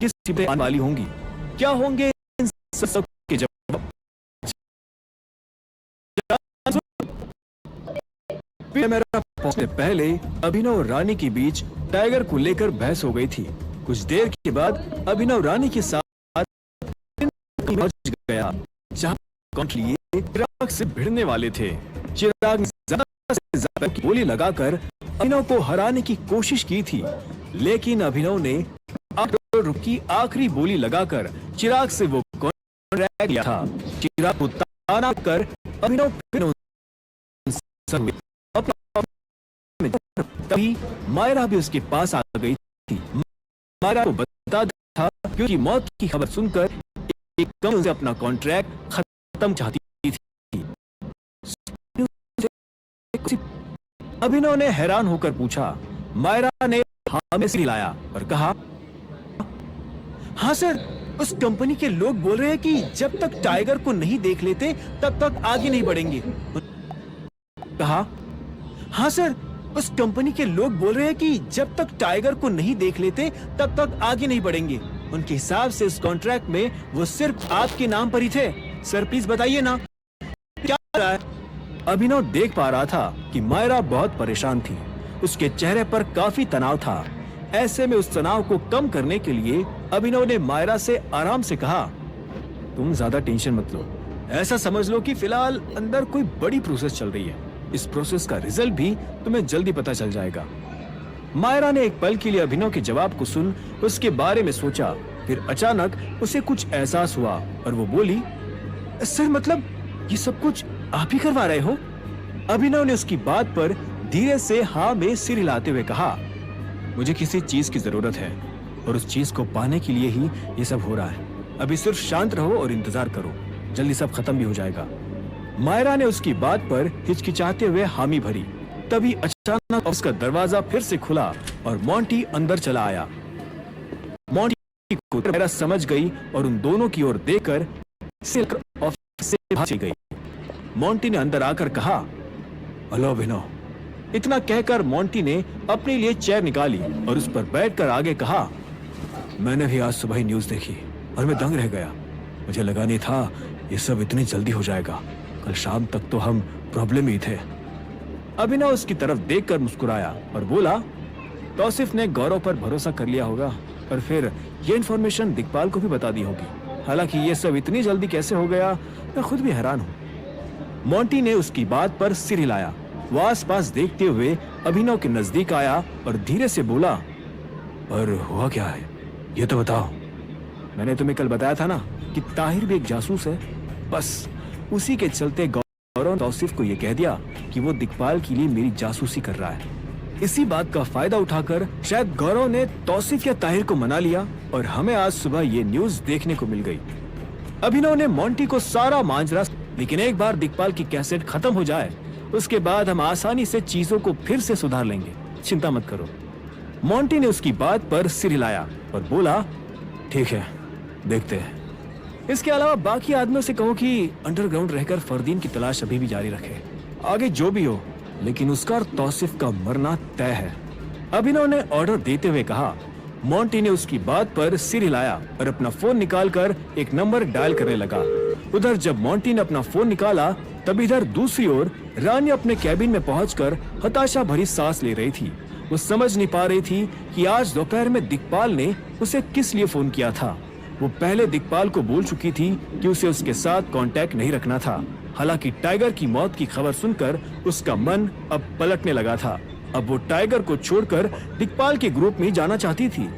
किस पे आने वाली होंगी? क्या होंगे इन सब के जवाब? मेरा पहुंचने पहले अभिनव और रानी के बीच टाइगर को लेकर बहस हो गई थी। कुछ देर के बाद अभिनव रानी के साथ पहुंच गया, जहां लिए चिराग से भिड़ने वाले थे। चिराग ने ज्यादा से ज्यादा गोली लगाकर अभिनव को हराने की कोशिश की थी, लेकिन अभिनव ने ₹8 की आखिरी बोली लगाकर चिराग से वो कॉन्ट्रैक्ट लिया था। चिराग को ताना कर अभिनव तभी मायरा भी उसके पास आ गई थी। मायरा को बता था क्योंकि मौत की खबर सुनकर एक कम से अपना कॉन्ट्रैक्ट खत्म चाहती थी। अभिनव ने हैरान होकर पूछा। मायरा ने हाँ में सिर हिलाया और कहा, हाँ सर, उस कंपनी के लोग बोल रहे हैं कि जब तक टाइगर को नहीं देख लेते तब तक आगे नहीं बढ़ेंगे। कहा, हाँ सर, उस कंपनी के लोग बोल रहे हैं कि जब तक टाइगर को नहीं देख लेते तब तक आगे नहीं बढ़ेंगे। उनके हिसाब से इस कॉन्ट्रैक्ट में वो सिर्फ आपके नाम पर ही थे। सर प्लीज बताइए ना क्या हो रहा है। अभिनव देख पा रहा था कि मायरा बहुत परेशान थी। उसके चेहरे पर काफी तनाव था। ऐसे में उस तनाव को कम करने के लिए अभिनव ने मायरा से आराम से कहा, तुम ज्यादा टेंशन मत लो। ऐसा समझ लो कि फिलहाल अंदर कोई बड़ी प्रोसेस चल रही है। इस प्रोसेस का रिजल्ट भी तुम्हें जल्दी पता चल जाएगा। मायरा ने एक पल के लिए अभिनव के जवाब को सुन उसके बारे में सोचा। फिर अचानक उसे कुछ एहसास हुआ और वो बोली, सर मतलब ये सब कुछ आप ही करवा रहे हो? अभिनव ने उसकी बात पर धीरे से हाँ में सिर हिलाते हुए कहा, मुझे किसी चीज की जरूरत है और उस चीज को पाने के लिए ही ये सब हो रहा है। अभी सिर्फ शांत रहो और इंतजार करो, जल्दी सब खत्म भी हो जाएगा। मायरा ने उसकी बात पर हिचकिचाते हुए हामी भरी। तभी अचानक उसका दरवाजा फिर से खुला और मोंटी अंदर चला आया। मोंटी को मायरा समझ गई और उन दोनों की ओर देखकर ऑफिस से भाग गई। मोंटी ने अंदर आकर कहा, हेलो अभिनव। इतना कहकर मोंटी ने अपने लिए चेयर निकाली और उस पर बैठकर आगे कहा, मैंने भी आज सुबह ही न्यूज देखी और मैं दंग रह गया। मुझे लगा नहीं था ये सब इतनी जल्दी हो जाएगा। कल शाम तक तो हम प्रॉब्लम ही थे। अभिनव उसकी तरफ देखकर मुस्कुराया और बोला, तौसिफ ने गौरव पर भरोसा कर लिया होगा और फिर ये इन्फॉर्मेशन दिक्पाल को भी बता दी होगी। हालांकि ये सब इतनी जल्दी कैसे हो गया, मैं खुद भी हैरान हूँ। मोंटी ने उसकी बात पर सिर हिलाया। वो आसपास देखते हुए अभिनव के नजदीक आया और धीरे से बोला, पर हुआ क्या है ये तो बताओ। मैंने तुम्हें कल बताया था ना कि ताहिर भी एक जासूस है। बस उसी के चलते गौरव तौसिफ को यह कह दिया कि वो दिक्पाल के लिए मेरी जासूसी कर रहा है। इसी बात का फायदा उठाकर शायद गौरव ने तौसिफ या ताहिर को मना लिया और हमें आज सुबह ये न्यूज देखने को मिल गई। अभिनव ने मोंटी को सारा मांझरा, लेकिन एक बार दिक्पाल की कैसेट खत्म हो जाए उसके बाद हम आसानी से चीजों को फिर से सुधार लेंगे, चिंता मत करो। मोंटी ने उसकी बात पर सिर हिलाया और बोला, ठीक है, देखते हैं। इसके अलावा बाकी आदमियों से कहो कि अंडरग्राउंड रहकर फरदीन की तलाश अभी भी जारी रखे। आगे जो भी हो, लेकिन उसका और तौसिफ का मरना तय है। अभिनव ने ऑर्डर देते हुए कहा। मोंटी ने उसकी बात पर सिर हिलाया और अपना फोन निकालकर एक नंबर डायल करने लगा। उधर जब मोंटी ने अपना फोन निकाला तब इधर दूसरी ओर रानी अपने कैबिन में पहुंचकर हताशा भरी सांस ले रही थी। वो समझ नहीं पा रही थी कि आज दोपहर में दिक्पाल ने उसे किस लिए फोन किया था। वो पहले दिक्पाल को बोल चुकी थी कि उसे उसके साथ कांटेक्ट नहीं रखना था। हालांकि टाइगर की मौत की खबर सुनकर उसका मन अब पलटने लगा था। अब वो टाइगर को छोड़कर दिक्पाल के ग्रुप में जाना चाहती थी।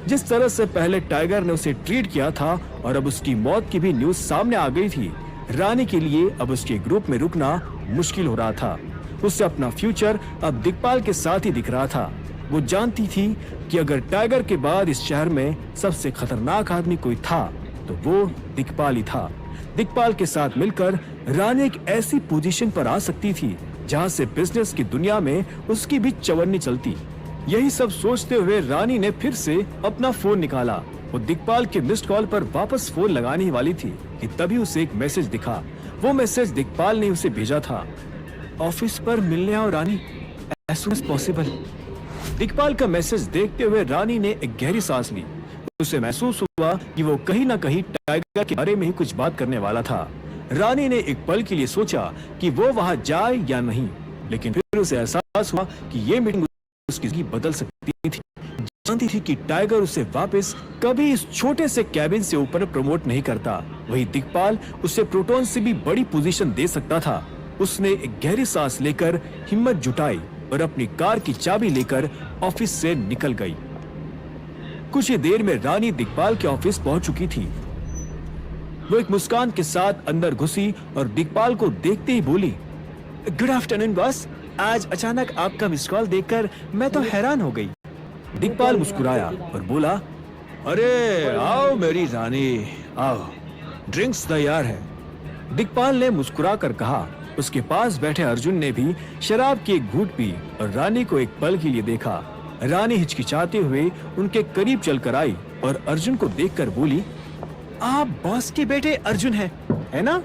जिस तरह से पहले टाइगर ने उसे ट्रीट किया था और अब उसकी मौत की भी न्यूज सामने आ गई थी, रानी के लिए अब उसके ग्रुप में रुकना मुश्किल हो रहा था। उससे अपना फ्यूचर अब दिक्पाल के साथ ही दिख रहा था। वो जानती थी कि अगर टाइगर के बाद इस शहर में सबसे खतरनाक आदमी कोई था तो वो दिक्पाल ही था। दिक्पाल के साथ मिलकर रानी एक ऐसी पोजीशन पर आ सकती थी जहां से बिजनेस की दुनिया में उसकी भी चवन्नी चलती। यही सब सोचते हुए रानी ने फिर से अपना फोन निकाला। वो दिक्पाल के मिस्ड कॉल पर वापस फोन लगाने ही वाली थी कि तभी उसे एक मैसेज दिखा। वो मैसेज दिक्पाल ने उसे भेजा था, ऑफिस पर मिलने आओ रानी, एज सून एज पॉसिबल। दिक्पाल का मैसेज देखते हुए रानी ने एक गहरी सांस ली। उसे महसूस हुआ कि वो कहीं ना कहीं टाइगर के बारे में ही कुछ बात करने वाला था। रानी ने एक पल के लिए सोचा कि वो वहां जाए या नहीं, लेकिन फिर उसे एहसास हुआ कि ये मीटिंग उसकी जिंदगी बदल सकती थी। जानती थी कि टाइगर उसे वापस कभी इस छोटे से कैबिन से ऊपर प्रमोट नहीं करता। वही दिक्पाल उसे प्रोटॉन से भी बड़ी पोजीशन दे सकता था। उसने एक गहरी सांस लेकर हिम्मत जुटाई और अपनी कार की चाबी लेकर ऑफिस से निकल गई। कुछ ही देर में रानी दिक्पाल के ऑफिस पहुंच चुकी थी। वो एक मुस्कान के साथ अंदर घुसी और दिक्पाल को देखते ही बोली, गुड आफ्टरनून बॉस। आज अचानक आपका मिस कॉल देखकर मैं तो हैरान हो गई। दिक्पाल मुस्कुराया और बोला, अरे आओ मेरी रानी, आओ, ड्रिंक्स तैयार है। दिक्पाल ने मुस्कुरा कर कहा। उसके पास बैठे अर्जुन ने भी शराब की एक घूंट पी और रानी को एक पल के लिए देखा। रानी हिचकिचाते हुए उनके करीब चलकर आई और अर्जुन को देखकर बोली, आप बॉस के बेटे अर्जुन हैं, है ना?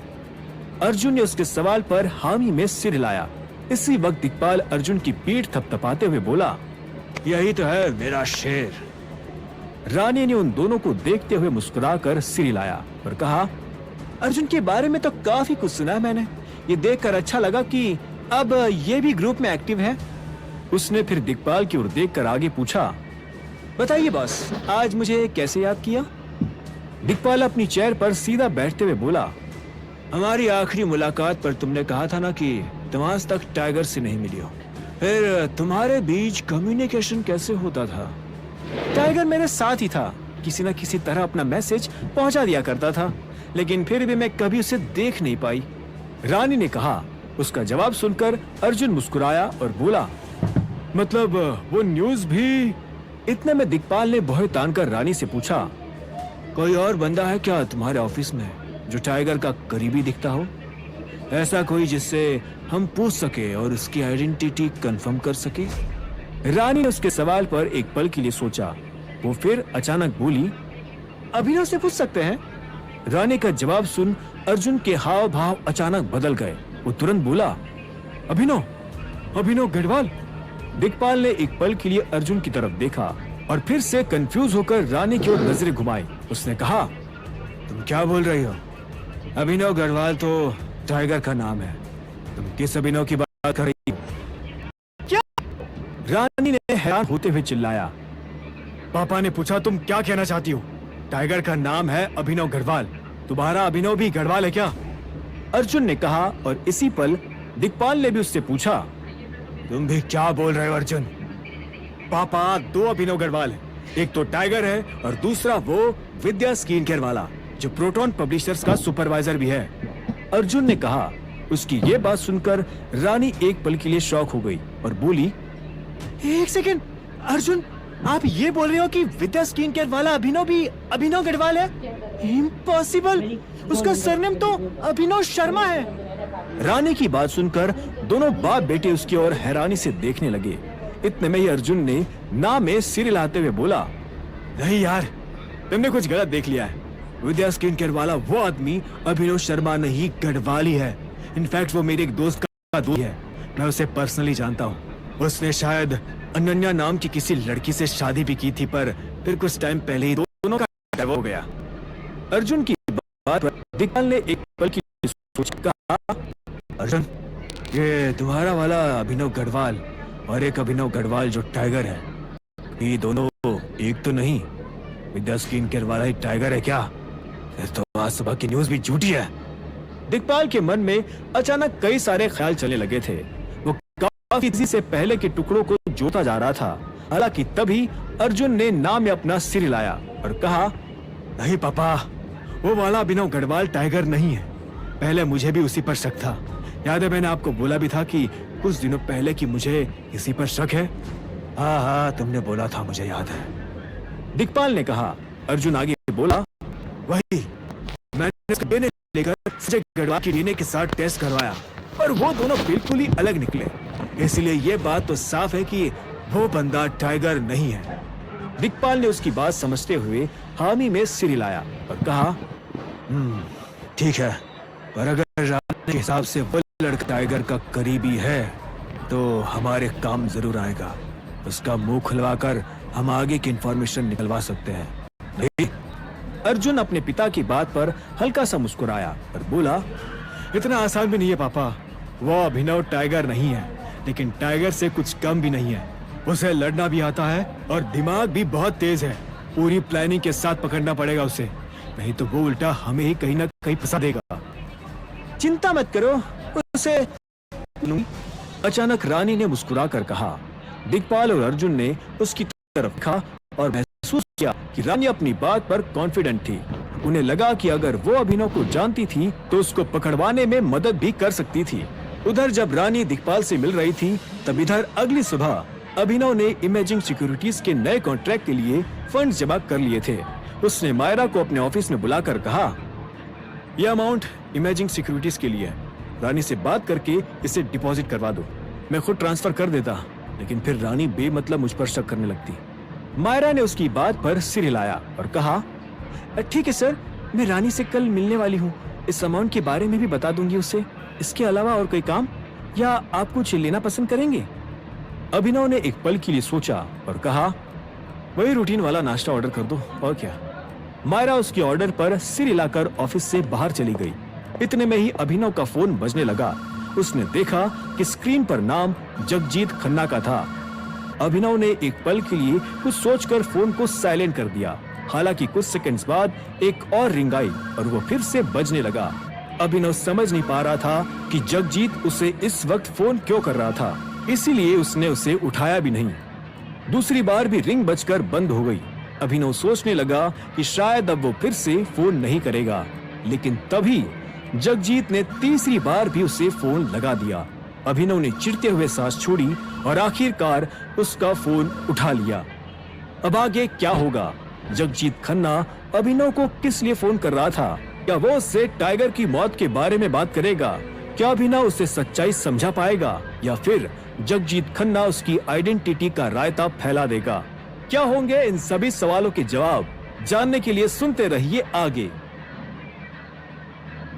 अर्जुन ने उसके सवाल पर हामी में सिर हिलाया। इसी वक्त दिक्पाल अर्जुन की पीठ थपथपाते हुए बोला, यही तो है मेरा शेर। रानी ने उन दोनों को देखते हुए मुस्कुराकर सिर हिलाया और कहा, अर्जुन के बारे में तो काफी कुछ सुना है मैंने। ये देखकर अच्छा लगा कि अब ये भी ग्रुप में एक्टिव है। उसने फिर दिक्पाल की ओर देखकर आगे पूछा, बताइए बॉस, आज मुझे कैसे याद किया? दिक्पाल अपनी चेयर पर सीधा बैठते हुए बोला, हमारी आखिरी मुलाकात पर तुमने कहा था ना कि तुम आज तक टाइगर से नहीं मिली हो। फिर तुम्हारे बीच कम्युनिकेशन कैसे होता था? टाइगर मेरे साथ ही था, किसी न किसी तरह अपना मैसेज पहुंचा दिया करता था, लेकिन फिर भी मैं कभी उसे देख नहीं पाई। रानी ने कहा। उसका जवाब सुनकर अर्जुन मुस्कुराया और बोला, मतलब वो न्यूज़ भी? इतने में दिक्पाल ने भौहें तानकर रानी से पूछा, कोई और बंदा है क्या तुम्हारे ऑफिस में जो टाइगर का करीबी दिखता हो? ऐसा कोई जिससे हम पूछ सके और उसकी आइडेंटिटी कंफर्म कर सके? रानी ने उसके सवाल पर एक पल के लिए सोचा। वो फिर अचानक बोली, अभिनव से पूछ सकते हैं। रानी का जवाब सुन अर्जुन के हाव भाव अचानक बदल गए। वो तुरंत बोला, अभिनव गढ़वाल। दिक्पाल ने एक पल के लिए अर्जुन की तरफ देखा और फिर से कंफ्यूज होकर रानी की ओर नजरें घुमाई। उसने कहा, तुम क्या बोल रही हो? अभिनव गढ़वाल तो टाइगर का नाम है। तुम किस अभिनव की बात कर रही हो? क्या? रानी ने हैरान होते हुए चिल्लाया। पापा ने पूछा, तुम क्या कहना चाहती हो? टाइगर का नाम है अभिनव गढ़वाल। तुम्हारा अभिनव भी गढ़वाल है क्या? अर्जुन ने कहा और इसी पल दिक्पाल ने भी उससे पूछा, तुम भी क्या बोल रहे हो अर्जुन? पापा, दो अभिनव गढ़वाल है। एक तो टाइगर है और दूसरा वो विद्या स्किन केयर वाला जो प्रोटॉन पब्लिशर्स का सुपरवाइजर भी है। अर्जुन ने कहा। उसकी ये बात सुनकर रानी एक पल के लिए शॉक हो गई और बोली, एक सेकेंड अर्जुन, आप ये बोल रहे हो कि विद्या स्किन केयर वाला अभिनव भी अभिनव गढ़वाल है? इम्पॉसिबल, उसका सरनेम तो अभिनव शर्मा है। रानी की बात सुनकर दोनों बाप बेटे उसकी ओर हैरानी से देखने लगे। इतने में ही अर्जुन ने नाम में सिर हिलाते हुए बोला, नहीं यार, तुमने कुछ गलत देख लिया है। विद्या स्किन केयर वाला वो आदमी अभिनव शर्मा नहीं, गढ़वाल ही है। इनफैक्ट वो मेरे एक दोस्त का दोस्त है। मैं उसे पर्सनली जानता हूँ। उसने शायद अनन्या नाम की किसी लड़की से शादी भी की थी, पर फिर कुछ टाइम पहले ही दोनों का डिवोर्स हो गया। अर्जुन की बात पर दिक्पाल ने एक पल की सोच कहा, अर्जुन, ये तुम्हारा वाला अभिनव गढ़वाल और एक अभिनव गढ़वाल जो टाइगर है, ये दोनों एक तो नहीं? विद्या स्किन केयर वाला ही टाइगर है क्या? तो आज सुबह की न्यूज़ भी झूठी है। दिक्पाल के मन में अचानक कई सारे ख्याल चलने लगे थे। वो काफी तेजी से पहले के टुकड़ों को जोड़ता जा रहा था। हालांकि तभी अर्जुन ने नाम में अपना सिर हिलाया और कहा, नहीं पापा, वो वाला अभिनव गढ़वाल टाइगर नहीं है। पहले मुझे भी उसी पर शक था। याद है मैंने आपको बोला भी था कि कुछ दिनों पहले कि मुझे इसी पर शक है। हाँ, तुमने बोला था, मुझे याद है। दिक्पाल ने कहा। अर्जुन आगे बोला, वही, मैंने लेकर संजय गढ़वाल की डीएनए के साथ टेस्ट करवाया, पर वो दोनों बिल्कुल ही अलग निकले। इसलिए ये बात तो साफ है कि वो बंदा टाइगर नहीं है। दिक्पाल ने उसकी बात समझते हुए हामी में सिर हिलाया और कहा, ठीक है, पर अगर रानी के हिसाब से वो लड़का टाइगर का करीबी है तो हमारे काम जरूर आएगा। उसका मुंह खुलवाकर हम आगे की इंफॉर्मेशन निकलवा सकते हैं। नहीं। अर्जुन अपने पिता की बात पर हल्का सा मुस्कुराया और बोला, इतना आसान भी नहीं है पापा। वो अभिनव टाइगर नहीं है, लेकिन टाइगर से कुछ कम भी नहीं है। उसे लड़ना भी आता है और दिमाग भी बहुत तेज है। पूरी प्लानिंग के साथ पकड़ना पड़ेगा उसे, नहीं तो वो उल्टा हमें ही कहीं ना कहीं फंसा देगा। चिंता मत करो, उसे। अचानक रानी ने मुस्कुरा कर कहा। दिग्पाल और अर्जुन ने उसकी तरफ देखा और महसूस किया कि रानी अपनी बात पर कॉन्फिडेंट थी। उन्हें लगा कि अगर वो अभिनव को जानती थी तो उसको पकड़वाने में मदद भी कर सकती थी। उधर जब रानी दिग्पाल से मिल रही थी, तब इधर अगली सुबह अभिनव ने इमेजिंग सिक्योरिटीज के नए कॉन्ट्रैक्ट के लिए फंड जमा कर लिए थे। उसने मायरा को अपने ऑफिस में बुलाकर कहा, यह अमाउंट इमेजिंग सिक्योरिटीज के लिए है। रानी से बात करके इसे डिपॉजिट करवा दो। मैं खुद ट्रांसफर कर देता, लेकिन फिर रानी बेमतलब मुझ पर शक करने लगती। मायरा ने उसकी बात पर सिर हिलाया और कहा, ठीक है सर, मैं रानी से कल मिलने वाली हूँ। इस अमाउंट के बारे में भी बता दूंगी उसे। इसके अलावा और कोई काम या आप कुछ लेना पसंद करेंगे? अभिनव ने एक पल के लिए सोचा और कहा, वही रूटीन वाला नाश्ता ऑर्डर कर दो, और क्या। मायरा उसके ऑर्डर पर सिर हिलाकर ऑफिस से बाहर चली गई। इतने में ही अभिनव का फोन बजने लगा। उसने देखा कि स्क्रीन पर नाम जगजीत खन्ना का था। अभिनव ने एक पल के लिए कुछ सोचकर फोन को साइलेंट कर दिया। हालांकि कुछ सेकंड्स बाद एक और रिंग आई और वो फिर से बजने लगा। अभिनव समझ नहीं पा रहा था कि जगजीत उसे इस वक्त फोन क्यों कर रहा था, इसीलिए उसने उसे उठाया भी नहीं। दूसरी बार भी रिंग बजकर बंद हो गई। अभिनव सोचने लगा कि शायद अब वो फिर से फोन नहीं करेगा, लेकिन तभी जगजीत ने तीसरी बार भी उसे फोन लगा दिया। अभिनव ने चिढ़ते हुए सांस छोड़ी और आखिरकार उसका फोन उठा लिया। अब आगे क्या होगा? जगजीत खन्ना अभिनव को किस लिए फोन कर रहा था? क्या वो उससे टाइगर की मौत के बारे में बात करेगा? क्या अभिनव उससे सच्चाई समझा पाएगा, या फिर जगजीत खन्ना उसकी आइडेंटिटी का रायता फैला देगा? क्या होंगे इन सभी सवालों के जवाब? जानने के लिए सुनते रहिए आगे।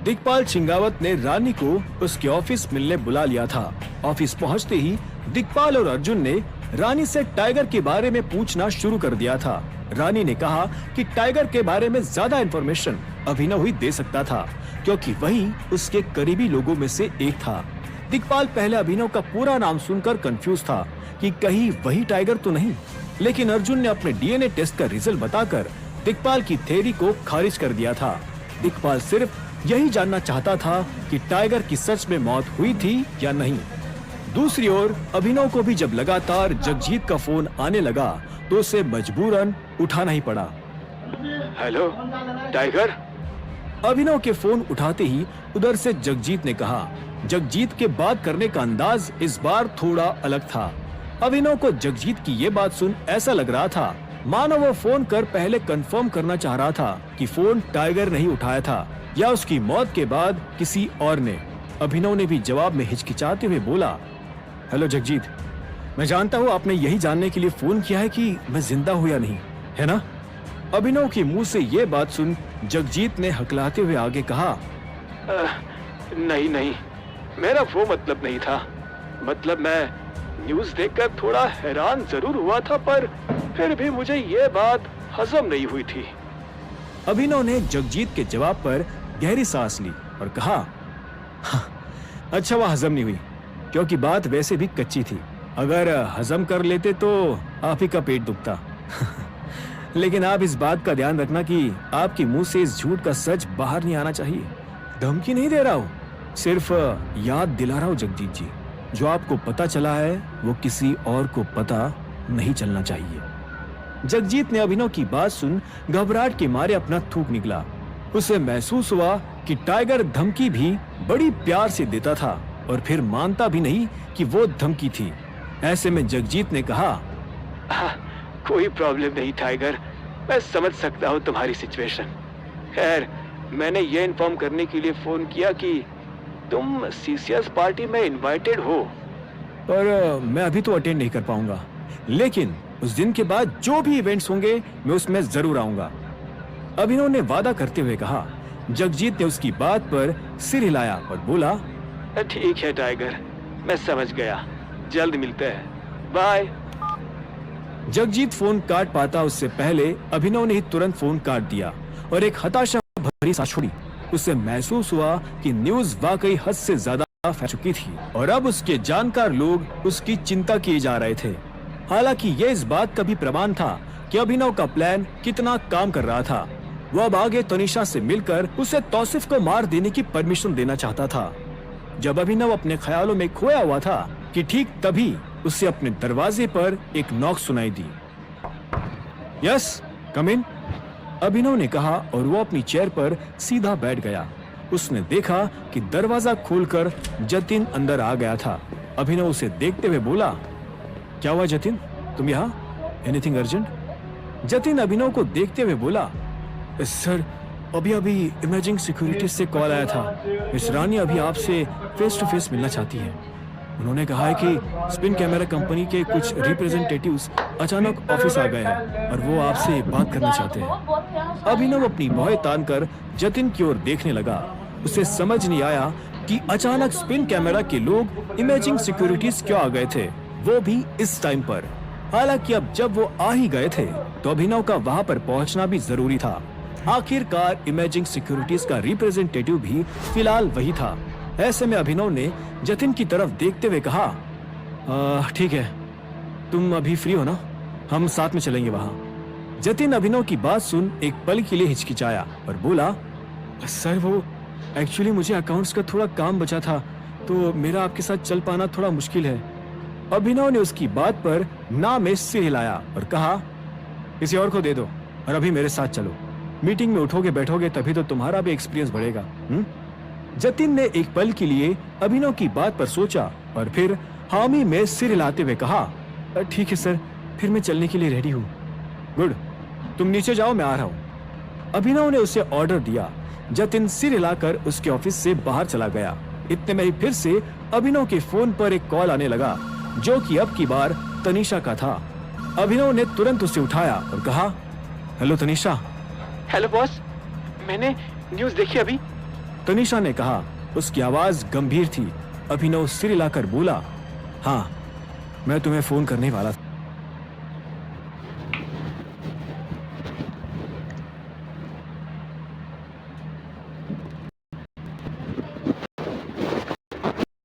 दिग्पाल छिंगावत ने रानी को उसके ऑफिस मिलने बुला लिया था। ऑफिस पहुंचते ही दिग्पाल और अर्जुन ने रानी से टाइगर के बारे में पूछना शुरू कर दिया था। रानी ने कहा कि टाइगर के बारे में ज्यादा इंफॉर्मेशन अभिनव ही दे सकता था, क्योंकि वही उसके करीबी लोगों में से एक था। दिग्पाल पहले अभिनव का पूरा नाम सुनकर कंफ्यूज था कि कहीं वही टाइगर तो नहीं, लेकिन अर्जुन ने अपने डीएनए टेस्ट का रिजल्ट बताकर दिग्पाल की थ्योरी को खारिज कर दिया था। दिग्पाल सिर्फ यही जानना चाहता था कि टाइगर की सच में मौत हुई थी या नहीं। दूसरी ओर अभिनव को भी जब लगातार जगजीत का फोन आने लगा तो उसे मजबूरन उठाना ही पड़ा। Hello tiger. अभिनव के फोन उठाते ही उधर से जगजीत ने कहा। जगजीत के बात करने का अंदाज इस बार थोड़ा अलग था। अभिनव को जगजीत की ये बात सुन ऐसा लग रहा था मानो वो फोन कर पहले कंफर्म करना चाह रहा था कि फोन टाइगर नहीं उठाया था या उसकी मौत के बाद किसी और ने। अभिनव ने भी जवाब में हिचकिचाते हुए बोला, हेलो जगजीत, मैं जानता हूँ आपने यही जानने के लिए फोन किया है कि मैं जिंदा हूँ या नहीं, है ना? अभिनव के मुंह से ये बात सुन जगजीत ने हकलाते हुए आगे कहा, नहीं, मेरा वो मतलब नहीं था। मतलब मैं न्यूज देखकर थोड़ा हैरान जरूर हुआ था, पर फिर भी मुझे ये बात हजम नहीं हुई थी। अभिनव ने जगजीत के जवाब पर गहरी सांस ली और कहा, अच्छा वह हजम नहीं हुई, क्योंकि बात वैसे भी कच्ची थी। अगर हजम कर लेते तो आप ही का पेट दुखता। लेकिन आप इस बात का ध्यान रखना कि आपके मुंह से इस झूठ का सच बाहर नहीं आना चाहिए। धमकी नहीं दे रहा हूँ, सिर्फ याद दिला रहा हूँ जगजीत जी, जो आपको पता चला है वो किसी और को पता नहीं चलना चाहिए। जगजीत ने अभिनव की बात सुन घबराहट के मारे अपना थूक निकला। उसे महसूस हुआ कि टाइगर धमकी भी बड़ी प्यार से देता था और फिर मानता भी नहीं कि वो धमकी थी। ऐसे में जगजीत ने कहा, कोई प्रॉब्लम नहीं टाइगर, मैं समझ सकता हूँ तुम्हारी सिचुएशन। खैर, मैंने ये इन्फॉर्म करने के लिए फोन किया कि तुम सीसीएस पार्टी में इनवाइटेड हो, और मैं अभी तो अटेंड नहीं कर पाऊंगा, लेकिन उस दिन के बाद जो भी इवेंट्स होंगे मैं उसमें जरूर आऊंगा। अभिनव ने वादा करते हुए कहा। जगजीत ने उसकी बात पर सिर हिलाया और बोला, ठीक है टाइगर, मैं समझ गया, जल्द मिलते हैं, बाय। जगजीत फोन काट पाता उससे पहले अभिनव ने ही तुरंत फोन काट दिया और एक हताशा भरी सांस छोड़ी। उसे महसूस हुआ कि न्यूज वाकई हद से ज्यादा फैल चुकी थी और अब उसके जानकार लोग उसकी चिंता किए जा रहे थे। हालांकि यह इस बात का भी प्रमाण था कि अभिनव का प्लान कितना काम कर रहा था। वो अब आगे तनिषा से मिलकर उसे तौसिफ को मार देने की परमिशन देना चाहता था। जब अभिनव अपने ख्यालों में खोया हुआ था कि ठीक तभी उसे अपने दरवाजे पर एक नॉक सुनाई दी। यस, कम इन, अभिनव ने कहा और वो अपनी चेयर पर सीधा बैठ गया। उसने देखा कि दरवाजा खोलकर जतिन अंदर आ गया था। अभिनव उसे देखते हुए बोला, क्या हुआ जतिन, तुम यहाँ? Anything urgent? जतिन अभिनव को देखते हुए बोला, सर अभी इमेजिंग सिक्योरिटी से कॉल आया था। मिस रानी अभी आपसे फेस टू फेस मिलना चाहती है। उन्होंने कहा है कि स्पिन कैमरा कंपनी के कुछ रिप्रेजेंटेटिव्स अचानक ऑफिस आ गए हैं और वो आपसे बात करना चाहते हैं। अभिनव अपनी भौहें तानकर जतिन की ओर देखने लगा। उसे समझ नहीं आया कि अचानक स्पिन कैमरा के लोग इमेजिंग सिक्योरिटीज क्यों आ गए थे, वो भी इस टाइम पर। हालांकि अब जब वो आ ही गए थे तो अभिनव का वहां पर पहुंचना भी जरूरी था। आखिरकार इमेजिंग सिक्योरिटीज का रिप्रेजेंटेटिव भी फिलहाल वही था। ऐसे में अभिनव ने जतिन की तरफ देखते हुए कहा, ठीक है, तुम अभी फ्री हो ना, हम साथ में चलेंगे वहां। जतिन अभिनव की बात सुन एक पल के लिए हिचकिचाया और बोला, सर वो एक्चुअली मुझे अकाउंट्स का थोड़ा काम बचा था तो मेरा आपके साथ चल पाना थोड़ा मुश्किल है। अभिनव ने उसकी बात पर ना में सिर हिलाया और कहा, किसी और को दे दो और अभी मेरे साथ चलो। मीटिंग में उठोगे बैठोगे तभी तो तुम्हारा भी एक्सपीरियंस बढ़ेगा। जतिन ने एक पल के लिए अभिनव की बात पर सोचा और फिर हामी में सिर हिलाते हुए कहा, ठीक है सर, फिर मैं चलने के लिए रेडी हूँ। गुड, तुम नीचे जाओ, मैं आ रहा हूँ। अभिनव ने उसे ऑर्डर दिया। जतिन सिर हिलाकर उसके ऑफिस से बाहर चला गया। इतने में ही फिर से अभिनव के फोन पर एक कॉल आने लगा, जो कि अब की बार तनिषा का था। अभिनव ने तुरंत उसे उठाया और कहा, हेलो तनिषा। हेलो बॉस, मैंने न्यूज़ देखी अभी। तनिषा ने कहा। उसकी आवाज गंभीर थी। अभिनव सिर हिलाकर बोला, हाँ, मैं तुम्हें फोन करने वाला था।